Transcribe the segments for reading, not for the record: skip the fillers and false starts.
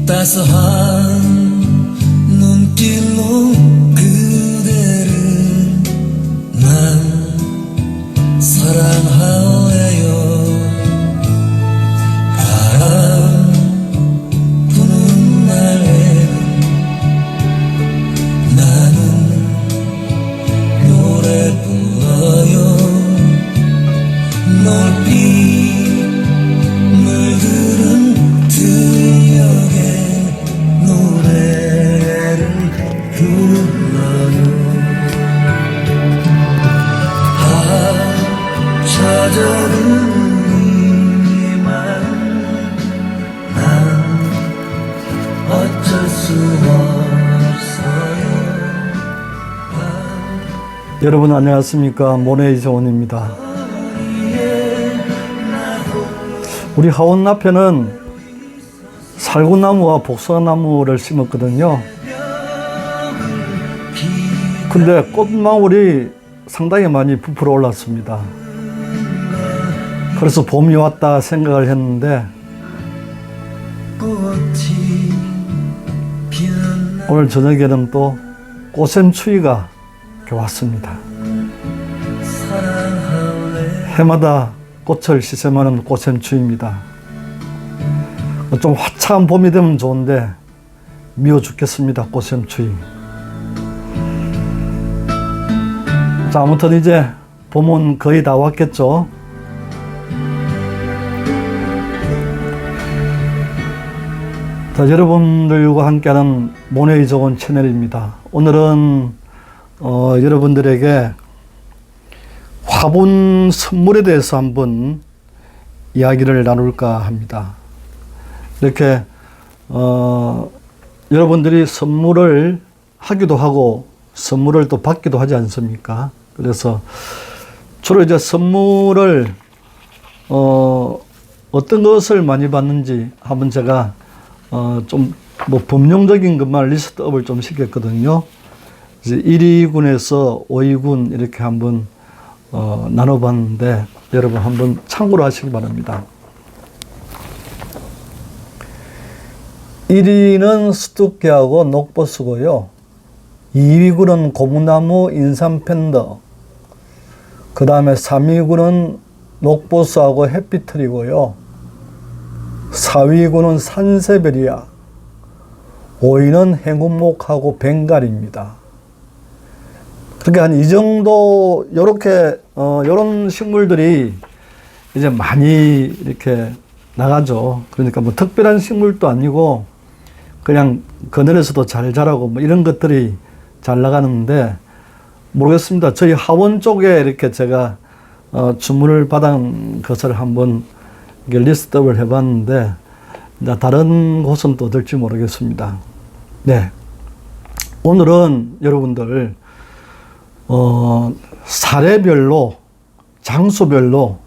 따스한 눈길로 그대를 난 사랑하오요. 바람 부는 날에는 나는 노래 불러요. 높이 물들은 들녘에 노래를 불러요. 젖어든 이만 난 어쩔 수 없어요. 여러분 안녕하십니까. 모네 이정원입니다. 우리 하원 앞에는 살구나무와 복숭아나무를 심었거든요. 근데 꽃망울이 상당히 많이 부풀어 올랐습니다. 그래서 봄이 왔다 생각을 했는데 오늘 저녁에는 또 꽃샘추위가 이렇게 왔습니다. 해마다 꽃을 시샘하는 꽃샘추위입니다. 좀 화창한 봄이 되면 좋은데 미워 죽겠습니다. 꽃샘추위. 자, 아무튼 이제 봄은 거의 다 왔겠죠. 자, 여러분들과 함께하는 모네 이정원 채널입니다. 오늘은 여러분들에게 화분 선물에 대해서 한번 이야기를 나눌까 합니다. 이렇게 여러분들이 선물을 하기도 하고 선물을 또 받기도 하지 않습니까? 그래서 주로 이제 선물을 어떤 것을 많이 받는지 한번 제가 좀 뭐 범용적인 것만 리스트업을 좀 시켰거든요. 이제 1위군에서 5위군 이렇게 한번 나눠봤는데 여러분 한번 참고로 하시기 바랍니다. 1위는 스투키하고 녹버스고요. 2위군은 고무나무 인삼팬더, 그 다음에 3위군은 녹버스하고 햇빛트리고요. 4위군은 산세베리아, 5위는 행운목하고 벵갈입니다. 그렇게 한 이 정도, 요렇게, 요런 식물들이 이제 많이 이렇게 나가죠. 그러니까 뭐 특별한 식물도 아니고 그냥 그늘에서도 잘 자라고 뭐 이런 것들이 잘 나가는데 모르겠습니다. 저희 하원 쪽에 이렇게 제가 주문을 받은 것을 한번 리스트업을 해봤는데 다른 곳은 또 어떨지 모르겠습니다. 네, 오늘은 여러분들 사례별로 장소별로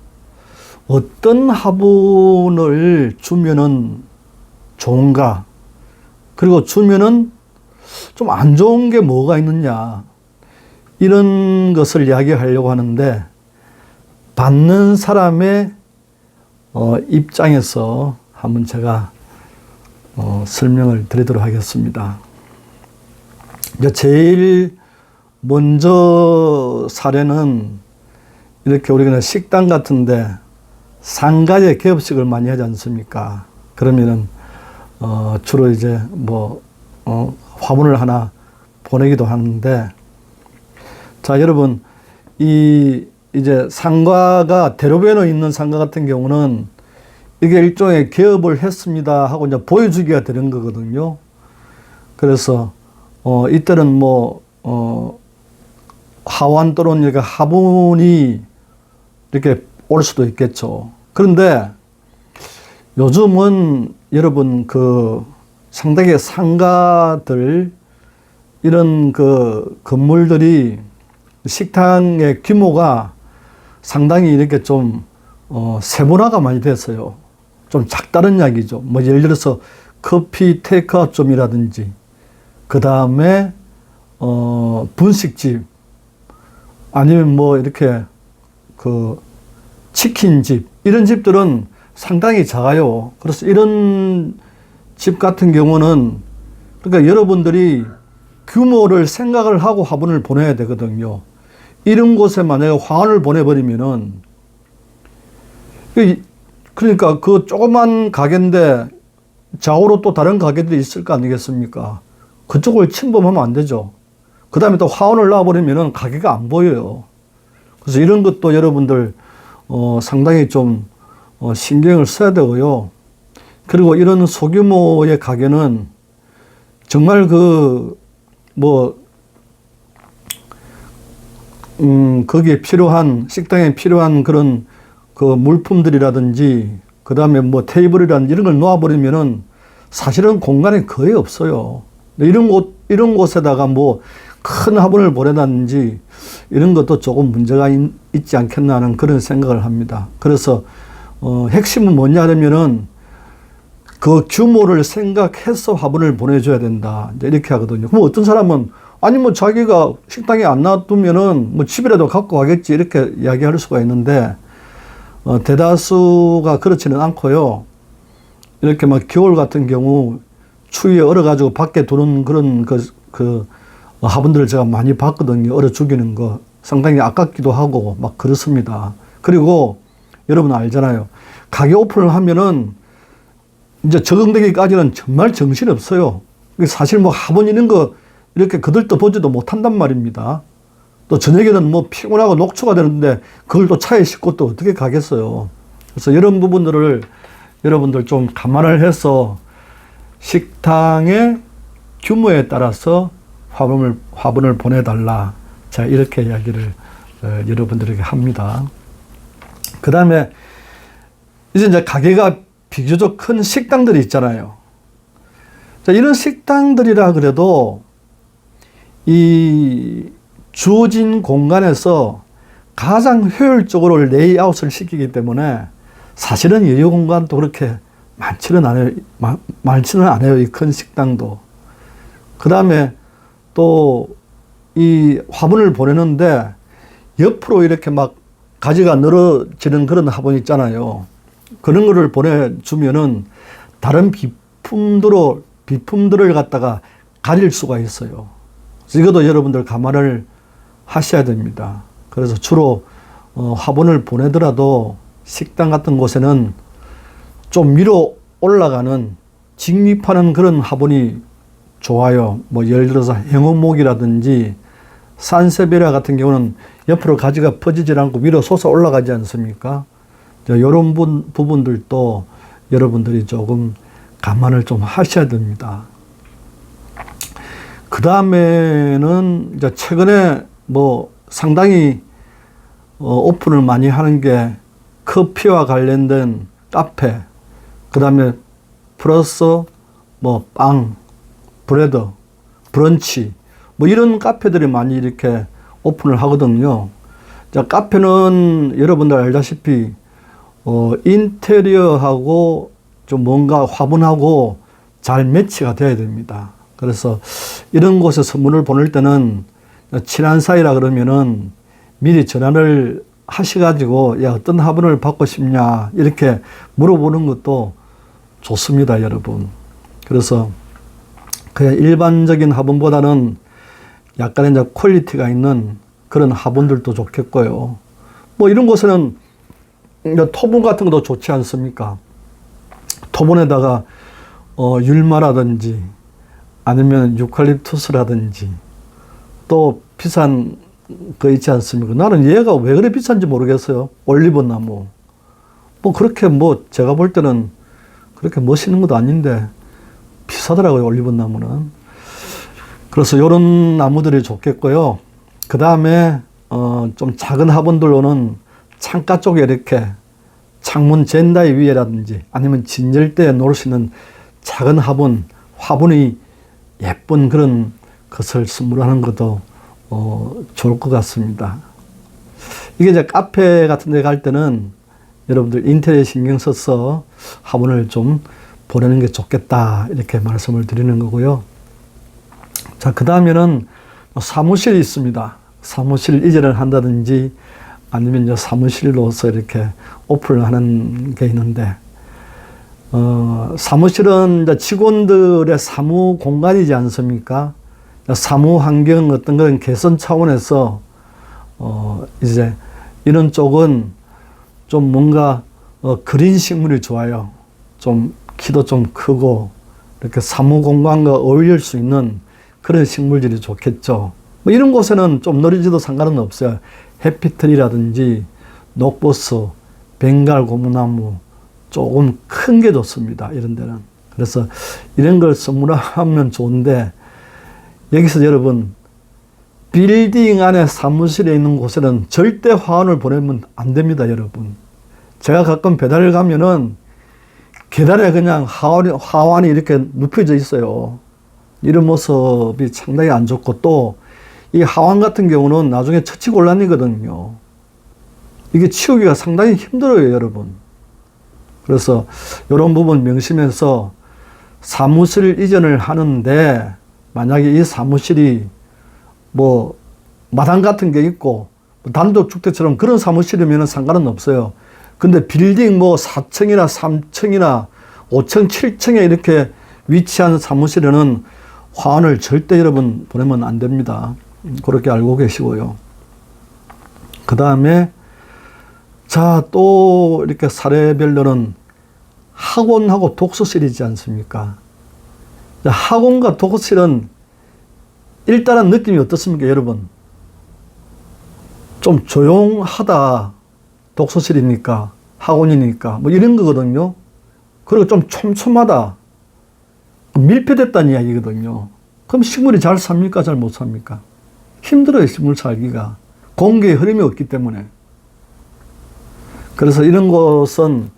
어떤 화분을 주면은 좋은가, 그리고 주면은 좀 안 좋은 게 뭐가 있느냐, 이런 것을 이야기하려고 하는데 받는 사람의 입장에서 한번 제가 설명을 드리도록 하겠습니다. 이제 제일 먼저 사례는 이렇게 우리가 식당 같은데 상가에 개업식을 많이 하지 않습니까? 그러면은 주로 이제 뭐 화분을 하나 보내기도 하는데, 자, 여러분, 이제 상가가 대로변에 있는 상가 같은 경우는 이게 일종의 개업을 했습니다 하고 이제 보여주기가 되는 거거든요. 그래서 이때는 뭐 하원 또는 이렇게 화분이 이렇게 올 수도 있겠죠. 그런데 요즘은 여러분 상당히 상가들 이런 건물들이 식당의 규모가 상당히 이렇게 좀 세분화가 많이 됐어요. 좀 작다는 이야기죠. 뭐 예를 들어서 커피 테이크아웃점이라든지, 그 다음에 분식집, 아니면 뭐 이렇게 치킨집, 이런 집들은 상당히 작아요. 그래서 이런 집 같은 경우는 그러니까 여러분들이 규모를 생각을 하고 화분을 보내야 되거든요. 이런 곳에 만약에 화환을 보내버리면은 그러니까 그 조그만 가게인데 좌우로 또 다른 가게들이 있을 거 아니겠습니까? 그쪽을 침범하면 안 되죠. 그 다음에 또 화원을 놔버리면은 가게가 안 보여요. 그래서 이런 것도 여러분들, 상당히 좀, 신경을 써야 되고요. 그리고 이런 소규모의 가게는 정말 거기에 필요한, 식당에 필요한 그런 그 물품들이라든지, 그 다음에 뭐 테이블이라든지 이런 걸 놓아버리면은 사실은 공간이 거의 없어요. 이런 곳에다가 뭐 큰 화분을 보내놨는지 이런 것도 조금 문제가 있지 않겠나 하는 그런 생각을 합니다. 그래서, 핵심은 뭐냐 하면은 그 규모를 생각해서 화분을 보내줘야 된다. 이제 이렇게 하거든요. 그럼 어떤 사람은 아니 뭐 자기가 식당에 안 놔두면은 뭐 집이라도 갖고 가겠지 이렇게 이야기할 수가 있는데, 대다수가 그렇지는 않고요. 이렇게 막 겨울 같은 경우 추위에 얼어가지고 밖에 두는 그런 화분들을 제가 많이 봤거든요. 얼어 죽이는 거. 상당히 아깝기도 하고 막 그렇습니다. 그리고 여러분 알잖아요. 가게 오픈을 하면은 이제 적응되기까지는 정말 정신이 없어요. 사실 뭐 화분 이런 거 이렇게 거들떠보지도 못한단 말입니다. 또 저녁에는 뭐 피곤하고 녹초가 되는데 그걸 또 차에 싣고 또 어떻게 가겠어요. 그래서 이런 부분들을 여러분들 좀 감안을 해서 식당의 규모에 따라서 화분을 보내달라. 자, 이렇게 이야기를 여러분들에게 합니다. 그 다음에 이제 가게가 비교적 큰 식당들이 있잖아요. 자, 이런 식당들이라 그래도 이 주어진 공간에서 가장 효율적으로 레이아웃을 시키기 때문에 사실은 여유 공간도 그렇게 많지는 않아요. 이 큰 식당도. 그 다음에 또 이 화분을 보내는데 옆으로 이렇게 막 가지가 늘어지는 그런 화분 있잖아요. 그런 거를 보내주면은 다른 비품들을 갖다가 가릴 수가 있어요. 그래서 이것도 여러분들 감안을 하셔야 됩니다. 그래서 주로 화분을 보내더라도 식당 같은 곳에는 좀 위로 올라가는 직립하는 그런 화분이 좋아요. 뭐 예를 들어서 행운목이라든지 산세베리아 같은 경우는 옆으로 가지가 퍼지질 않고 위로 솟아 올라가지 않습니까? 이런 부분들도 여러분들이 조금 감안을 좀 하셔야 됩니다. 그 다음에는 이제 최근에 뭐 상당히 오픈을 많이 하는 게 커피와 관련된 카페, 그 다음에 플러스 뭐 빵, 브레드, 브런치, 뭐 이런 카페들이 많이 이렇게 오픈을 하거든요. 자, 카페는 여러분들 알다시피 인테리어하고 좀 뭔가 화분하고 잘 매치가 돼야 됩니다. 그래서 이런 곳에 선물을 보낼 때는 친한 사이라 그러면은 미리 전화를 하셔가지고 야 어떤 화분을 받고 싶냐 이렇게 물어보는 것도 좋습니다, 여러분. 그래서 그냥 일반적인 화분보다는 약간의 이제 퀄리티가 있는 그런 화분들도 좋겠고요. 뭐 이런 곳에는 토분 같은 것도 좋지 않습니까? 토분에다가 율마라든지 아니면 유칼립투스라든지 또 비싼 거 있지 않습니까? 나는 얘가 왜 그래 비싼지 모르겠어요. 올리브나무. 뭐 그렇게 뭐 제가 볼 때는 그렇게 멋있는 것도 아닌데 비싸더라고요, 올리브나무는. 그래서 이런 나무들이 좋겠고요. 그 다음에 좀 작은 화분들로는 창가 쪽에 이렇게 창문 젠다이 위에라든지 아니면 진열대에 놓을 수 있는 작은 화분이 예쁜 그런 것을 선물하는 것도 좋을 것 같습니다. 이게 이제 카페 같은 데 갈 때는 여러분들 인테리어 신경 써서 화분을 좀 보내는 게 좋겠다 이렇게 말씀을 드리는 거고요. 자, 그 다음에는 사무실이 있습니다. 사무실 이전을 한다든지 아니면 이제 사무실로서 이렇게 오픈을 하는 게 있는데 사무실은 이제 직원들의 사무 공간이지 않습니까? 사무 환경 어떤 그런 개선 차원에서, 이제 이런 쪽은 좀 뭔가, 그린 식물이 좋아요. 좀 키도 좀 크고, 이렇게 사무 공간과 어울릴 수 있는 그런 식물들이 좋겠죠. 뭐 이런 곳에는 좀 느리지도 상관은 없어요. 해피트리라든지, 녹버스, 벵갈 고무나무, 조금 큰 게 좋습니다. 이런 데는. 그래서 이런 걸 선물하면 좋은데, 여기서 여러분, 빌딩 안에 사무실에 있는 곳에는 절대 화환을 보내면 안 됩니다, 여러분. 제가 가끔 배달을 가면은 계단에 그냥 화환이 이렇게 눕혀져 있어요. 이런 모습이 상당히 안 좋고, 또 이 화환 같은 경우는 나중에 처치곤란이거든요. 이게 치우기가 상당히 힘들어요, 여러분. 그래서 이런 부분 명심해서 사무실 이전을 하는데, 만약에 이 사무실이 뭐 마당 같은 게 있고 단독주택처럼 그런 사무실이면 상관은 없어요. 근데 빌딩 뭐 4층이나 3층이나 5층, 7층에 이렇게 위치한 사무실에는 화환을 절대 여러분 보내면 안 됩니다. 그렇게 알고 계시고요. 그 다음에 자, 또 이렇게 사례별로는 학원하고 독서실이지 않습니까? 학원과 독서실은 일단은 느낌이 어떻습니까, 여러분? 좀 조용하다. 독서실이니까, 학원이니까, 뭐 이런 거거든요. 그리고 좀 촘촘하다. 밀폐됐다는 이야기거든요. 그럼 식물이 잘 삽니까? 잘 못 삽니까? 힘들어요, 식물 살기가. 공기의 흐름이 없기 때문에. 그래서 이런 곳은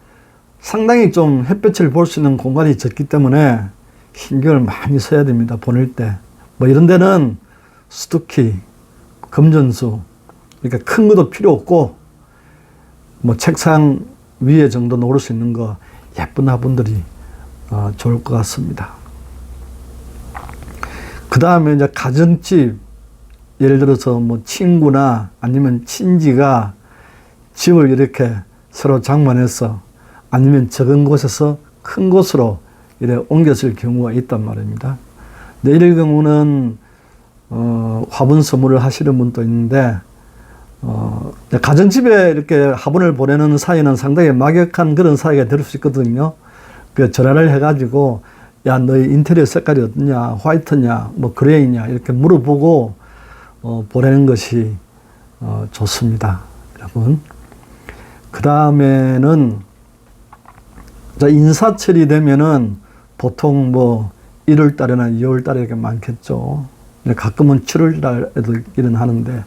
상당히 좀 햇볕을 볼 수 있는 공간이 적기 때문에 신경을 많이 써야 됩니다, 보낼 때. 뭐 이런 데는 스투키, 금전수, 그러니까 큰 것도 필요 없고, 뭐 책상 위에 정도 놓을 수 있는 거 예쁜 화분들이 좋을 것 같습니다. 그 다음에 이제 가정집, 예를 들어서 뭐 친구나 아니면 친지가 집을 이렇게 서로 장만해서 아니면 적은 곳에서 큰 곳으로 이렇게 옮겼을 경우가 있단 말입니다. 네, 이럴 경우는 화분 선물을 하시는 분도 있는데, 가정집에 이렇게 화분을 보내는 사이는 상당히 막역한 그런 사이가 될 수 있거든요. 그 전화를 해가지고, 야, 너희 인테리어 색깔이 어떠냐, 화이트냐, 뭐 그레이냐, 이렇게 물어보고, 보내는 것이, 좋습니다. 여러분. 그 다음에는, 인사철이 되면은 보통 뭐 1월 달이나 2월 달에 이렇게 많겠죠. 가끔은 7월 달에도 일은 하는데,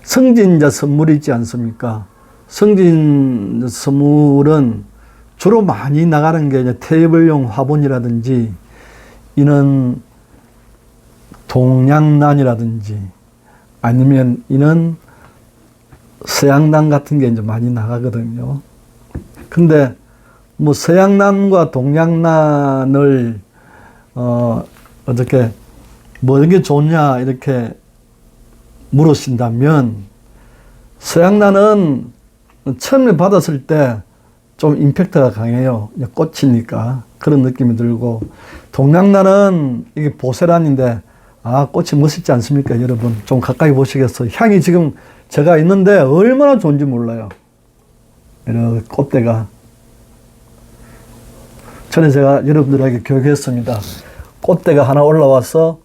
성진자 선물이 있지 않습니까? 성진 선물은 주로 많이 나가는 게 이제 테이블용 화분이라든지, 이는 동양난이라든지, 아니면 이는 서양난 같은 게 이제 많이 나가거든요. 근데 뭐 서양난과 동양난을 어떻게 뭐 이게 좋냐 이렇게 물으신다면, 서양난은 처음에 받았을 때 좀 임팩트가 강해요. 꽃이니까 그런 느낌이 들고, 동양난은 이게 보세란인데 꽃이 멋있지 않습니까, 여러분? 좀 가까이 보시겠어요? 향이 지금 제가 있는데 얼마나 좋은지 몰라요. 이런 꽃대가. 전에 제가 여러분들에게 교육했습니다. 꽃대가 하나 올라와서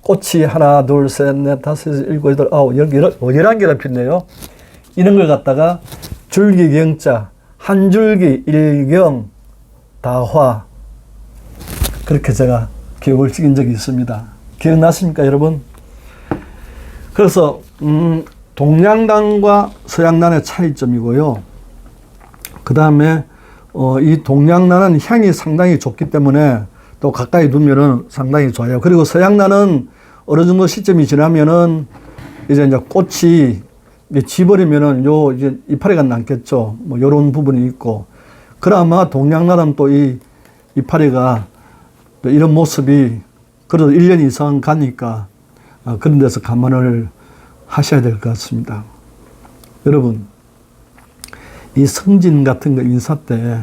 꽃이 하나, 둘, 셋, 넷, 다섯, 일곱, 여덟, 아홉, 11개나 폈네요. 이런 걸 갖다가 줄기경자, 한 줄기, 일경, 다화. 그렇게 제가 교육을 시킨 적이 있습니다. 기억나십니까, 여러분? 그래서, 동양난과 서양난의 차이점이고요. 그 다음에, 이 동양난은 향이 상당히 좋기 때문에 또 가까이 두면은 상당히 좋아요. 그리고 서양난은 어느 정도 시점이 지나면은 이제 꽃이 지버리면은 이제 이파리가 남겠죠. 뭐 요런 부분이 있고. 그나마 동양난은 또 이 이파리가 또 이런 모습이 그래도 1년 이상 가니까 그런 데서 감안을 하셔야 될 것 같습니다. 여러분, 이 성진 같은 거 인사 때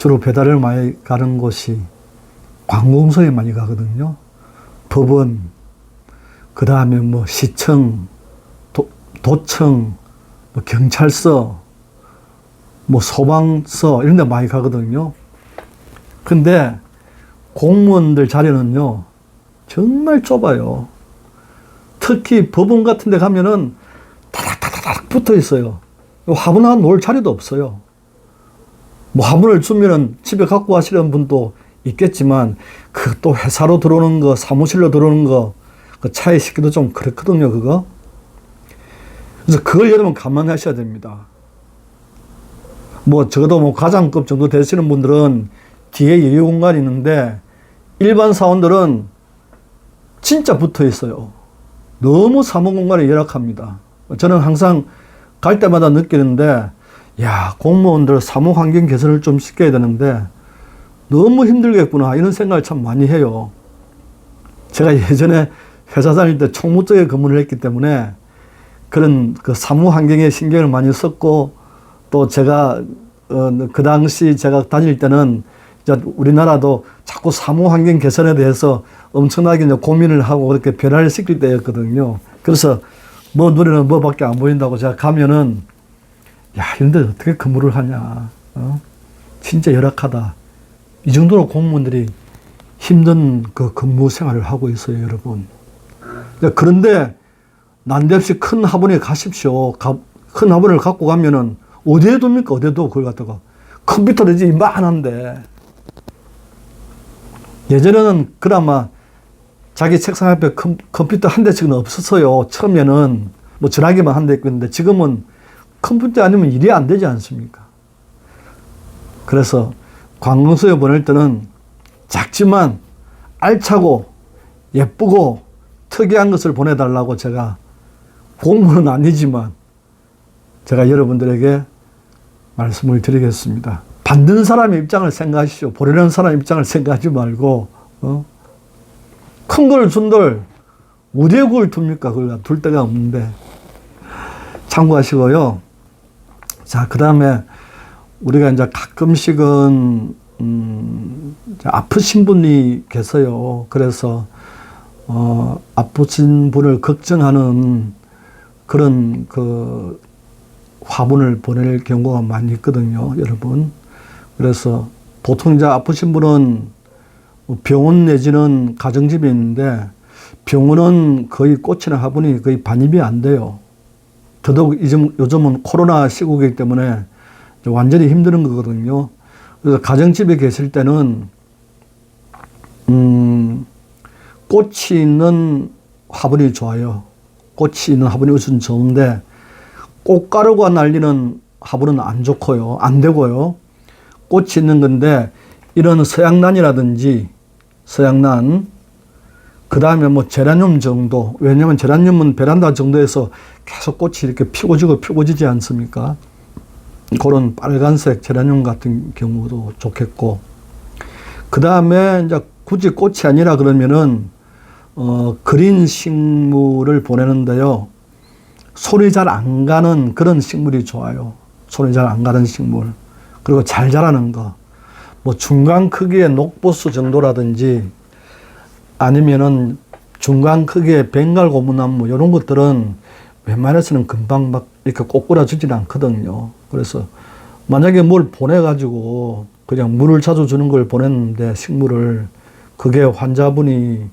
주로 배달을 많이 가는 곳이 관공서에 많이 가거든요. 법원, 그 다음에 뭐 시청, 도청, 뭐 경찰서, 뭐 소방서 이런 데 많이 가거든요. 근데 공무원들 자리는요, 정말 좁아요. 특히 법원 같은 데 가면은 다닥다닥 붙어 있어요. 화분 놓을 자리도 없어요. 뭐 화분을 주면은 집에 갖고 가시는 분도 있겠지만, 그 또 회사로 들어오는 거, 사무실로 들어오는 거, 그 차에 싣기도 좀 그렇거든요, 그거. 그래서 그걸 여러분 감안하셔야 됩니다. 뭐 적어도 뭐 과장급 정도 되시는 분들은 뒤에 여유 공간이 있는데, 일반 사원들은 진짜 붙어 있어요. 너무 사무 공간이 열악합니다. 저는 항상 갈 때마다 느끼는데, 야, 공무원들 사무 환경 개선을 좀 시켜야 되는데 너무 힘들겠구나, 이런 생각을 참 많이 해요. 제가 예전에 회사 다닐 때 총무 쪽에 근무를 했기 때문에 그런 그 사무 환경에 신경을 많이 썼고, 또 제가 그 당시 제가 다닐 때는 이제 우리나라도 자꾸 사무 환경 개선에 대해서 엄청나게 이제 고민을 하고 그렇게 변화를 시킬 때였거든요. 그래서 뭐 눈에는 뭐밖에 안 보인다고 제가 가면은, 야, 이런데 어떻게 근무를 하냐, 진짜 열악하다, 이 정도로 공무원들이 힘든 그 근무 생활을 하고 있어요, 여러분. 그런데 난데없이 큰 화분에 가십시오. 큰 화분을 갖고 가면은 어디에 둡니까? 어디에 둬? 그걸 갖다가. 컴퓨터도 이제 이만한데. 예전에는 그나마 자기 책상 앞에 컴퓨터 한 대씩은 없었어요. 처음에는 뭐 전화기만 한 대 있는데, 지금은 컴퓨터 아니면 일이 안 되지 않습니까? 그래서 관공서에 보낼 때는 작지만 알차고 예쁘고 특이한 것을 보내달라고 제가, 공무원은 아니지만 제가 여러분들에게 말씀을 드리겠습니다. 받는 사람의 입장을 생각하시오. 보내는 사람의 입장을 생각하지 말고, 큰 걸 준들 어디에 그걸 둡니까? 그걸 둘 데가 없는데. 참고하시고요. 자, 그 다음에 우리가 이제 가끔씩은 아프신 분이 계세요. 그래서 아프신 분을 걱정하는 그런 그 화분을 보낼 경우가 많이 있거든요, 여러분. 그래서 보통 이제 아프신 분은 병원 내지는 가정집에 있는데, 병원은 거의 꽃이나 화분이 거의 반입이 안 돼요. 더더욱 요즘은 코로나 시국이기 때문에 완전히 힘든 거거든요. 그래서 가정집에 계실 때는 꽃이 있는 화분이 좋아요. 꽃이 있는 화분이 우선 좋은데, 꽃가루가 날리는 화분은 안 좋고요. 안 되고요. 꽃이 있는 건데, 이런 서양란이라든지, 서양란, 그 다음에 뭐 제라늄 정도, 왜냐면 제라늄은 베란다 정도에서 계속 꽃이 이렇게 피고 지지 않습니까? 그런 빨간색 제라늄 같은 경우도 좋겠고, 그 다음에 이제 굳이 꽃이 아니라 그러면은 그린 식물을 보내는데요, 손이 잘 안 가는 그런 식물이 좋아요. 손이 잘 안 가는 식물. 그리고 잘 자라는 거. 뭐 중간 크기의 녹보수 정도라든지, 아니면은 중간 크기의 벵갈 고무나무, 이런 것들은 웬만해서는 금방 막 이렇게 꼬꾸라지지는 않거든요. 그래서 만약에 뭘 보내가지고 그냥 물을 자주 주는 걸 보냈는데, 식물을, 그게 환자분이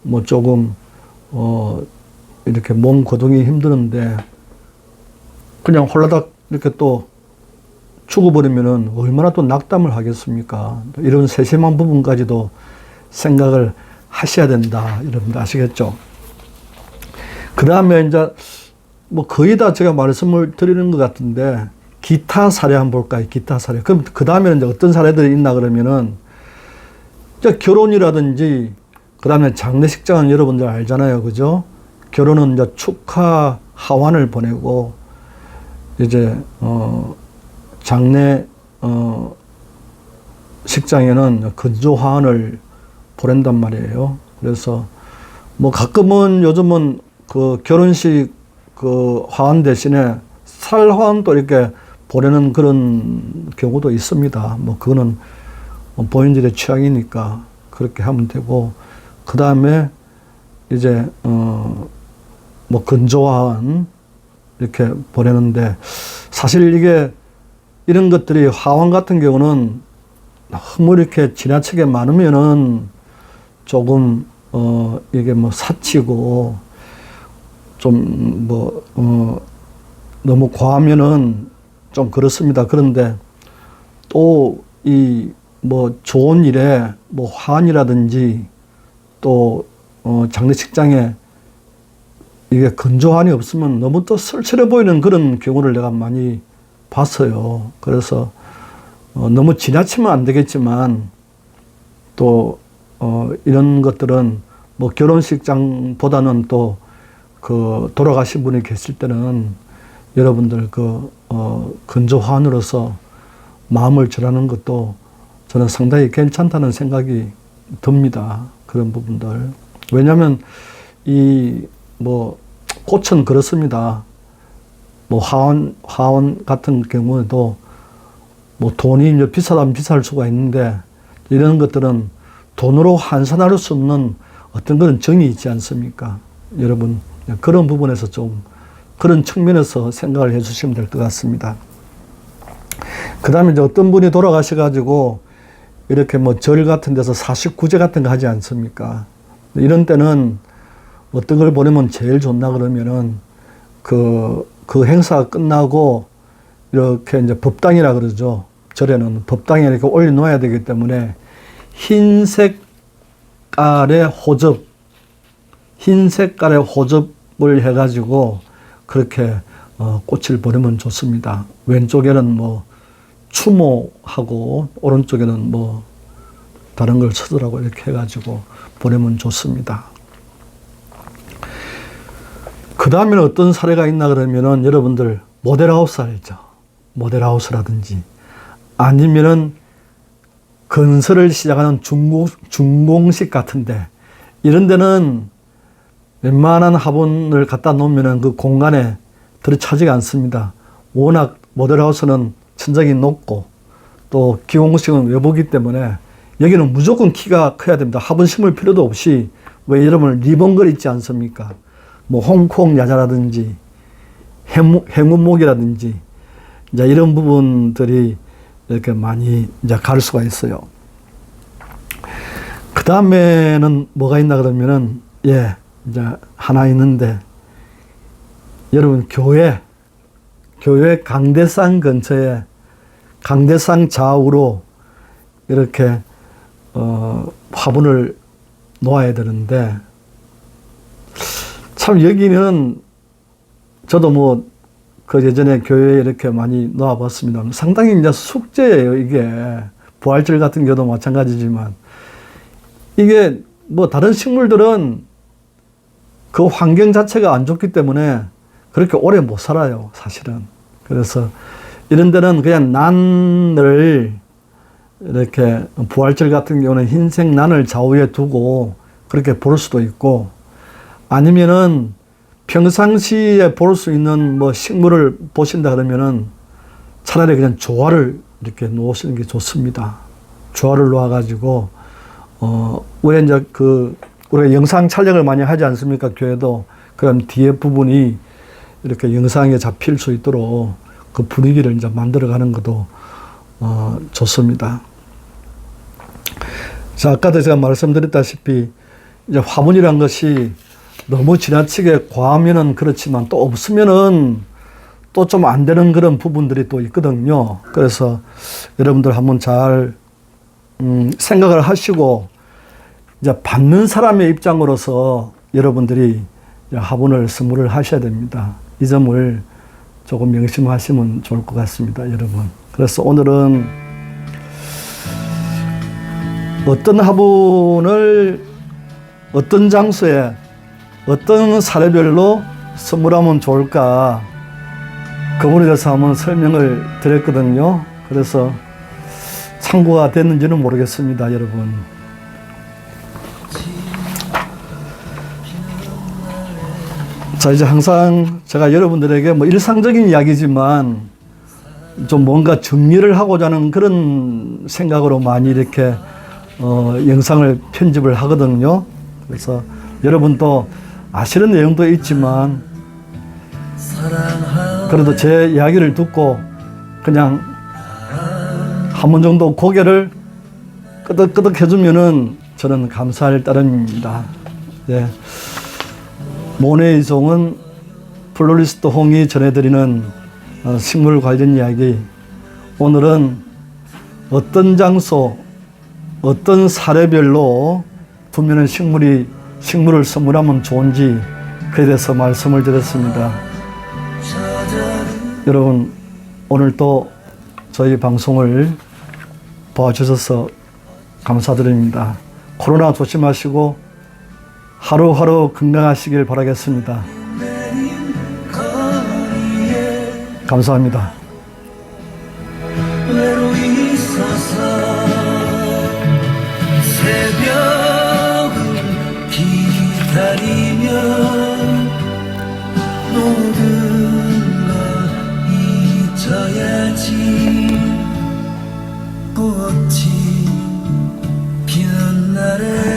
뭐 조금 이렇게 몸 거동이 힘드는데 그냥 홀라닥 이렇게 또 죽어버리면은 얼마나 또 낙담을 하겠습니까? 이런 세심한 부분까지도 생각을 하셔야 된다, 여러분들 아시겠죠? 그 다음에 이제 뭐 거의 다 제가 말씀을 드리는 것 같은데, 기타 사례 한번 볼까요? 기타 사례. 그럼 그 다음에는 이제 어떤 사례들이 있나 그러면은, 이제 결혼이라든지, 그 다음에 장례식장은 여러분들 알잖아요, 그죠? 결혼은 이제 축하 하환을 보내고, 이제 장례 식장에는 건조 하환을 보낸단 말이에요. 그래서 뭐 가끔은 요즘은 그 결혼식 그 화환 대신에 살 화환도 이렇게 보내는 그런 경우도 있습니다. 뭐 그거는 본인들의 취향이니까 그렇게 하면 되고, 그 다음에 이제 뭐 건조한 이렇게 보내는데, 사실 이게 이런 것들이 화환 같은 경우는 너무 이렇게 지나치게 많으면은 조금 이게 뭐 사치고 좀 뭐 너무 과하면은 좀 그렇습니다. 그런데 또 이 뭐 좋은 일에 뭐 화환이라든지 또 장례식장에 이게 건조한이 없으면 너무 또 쓸쓸해 보이는 그런 경우를 내가 많이 봤어요. 그래서 너무 지나치면 안 되겠지만 또 이런 것들은 뭐 결혼식장보다는 또 그 돌아가신 분이 계실 때는 여러분들 그 건조환으로서 마음을 전하는 것도 저는 상당히 괜찮다는 생각이 듭니다. 그런 부분들. 왜냐하면 이 뭐 꽃은 그렇습니다. 뭐 화원 같은 경우에도 뭐 돈이 이제 비싸다면 비쌀 수가 있는데, 이런 것들은 돈으로 환산할 수 없는 어떤 그런 정이 있지 않습니까? 여러분, 그런 부분에서 좀 그런 측면에서 생각을 해 주시면 될 것 같습니다. 그 다음에 이제 어떤 분이 돌아가셔가지고 이렇게 뭐 절 같은 데서 49제 같은 거 하지 않습니까? 이런 때는 어떤 걸 보내면 제일 좋나 그러면은 그 행사가 끝나고 이렇게 이제 법당이라 그러죠. 절에는 법당에 이렇게 올려놓아야 되기 때문에 흰 색깔의 호접을 해가지고 그렇게 꽃을 보내면 좋습니다. 왼쪽에는 뭐 추모하고 오른쪽에는 뭐 다른 걸 쓰더라고 이렇게 해가지고 보내면 좋습니다. 그 다음에는 어떤 사례가 있나 그러면은 여러분들 모델하우스 알죠? 모델하우스라든지 아니면은 건설을 시작하는 준공식 같은데, 이런 데는 웬만한 화분을 갖다 놓으면은 그 공간에 들어차지가 않습니다. 워낙 모델하우스는 천장이 높고 또 기공식은 외부이기 때문에 여기는 무조건 키가 커야 됩니다. 화분 심을 필요도 없이, 왜 여러분 리본걸 있지 않습니까? 뭐 홍콩 야자라든지 행운목이라든지 이제 이런 부분들이 이렇게 많이 이제 갈 수가 있어요. 그 다음에는 뭐가 있나 그러면은 이제 하나 있는데, 여러분 교회 강대상 근처에 강대상 좌우로 이렇게 화분을 놓아야 되는데, 참 여기는 저도 뭐 그 예전에 교회에 이렇게 많이 놓아봤습니다. 상당히 이제 숙제예요. 이게 부활절 같은 경우도 마찬가지지만, 이게 뭐 다른 식물들은 그 환경 자체가 안 좋기 때문에 그렇게 오래 못 살아요, 사실은. 그래서 이런 데는 그냥 난을 이렇게 부활절 같은 경우는 흰색 난을 좌우에 두고 그렇게 볼 수도 있고, 아니면은 평상시에 볼 수 있는 뭐 식물을 보신다 그러면은 차라리 그냥 조화를 이렇게 놓으시는 게 좋습니다. 조화를 놓아가지고, 왜 이제 우리가 영상 촬영을 많이 하지 않습니까? 교회도. 그럼 뒤에 부분이 이렇게 영상에 잡힐 수 있도록 그 분위기를 이제 만들어가는 것도, 좋습니다. 자, 아까도 제가 말씀드렸다시피, 이제 화분이란 것이 너무 지나치게 과하면은 그렇지만 또 없으면은 또 좀 안 되는 그런 부분들이 또 있거든요. 그래서 여러분들 한번 잘 생각을 하시고, 이제 받는 사람의 입장으로서 여러분들이 화분을 선물을 하셔야 됩니다. 이 점을 조금 명심하시면 좋을 것 같습니다, 여러분. 그래서 오늘은 어떤 화분을 어떤 장소에 어떤 사례별로 선물하면 좋을까, 그 부분에 대해서 한번 설명을 드렸거든요. 그래서 참고가 됐는지는 모르겠습니다, 여러분. 자, 이제 항상 제가 여러분들에게 뭐 일상적인 이야기지만 좀 뭔가 정리를 하고자 하는 그런 생각으로 많이 이렇게 영상을 편집을 하거든요. 그래서 여러분도 아시는 내용도 있지만 그래도 제 이야기를 듣고 그냥 한 번 정도 고개를 끄덕끄덕 해주면은 저는 감사할 따름입니다. 예. 모내이송은 플로리스트 홍이 전해드리는 식물 관련 이야기. 오늘은 어떤 장소, 어떤 사례별로 두면은 식물을 선물하면 좋은지 그에 대해서 말씀을 드렸습니다. 여러분, 오늘 또 저희 방송을 봐주셔서 감사드립니다. 코로나 조심하시고 하루하루 건강하시길 바라겠습니다. 감사합니다. 외로이 서서 새벽을 기다리며 모든 걸 잊어야지. 꽃이 피는 날에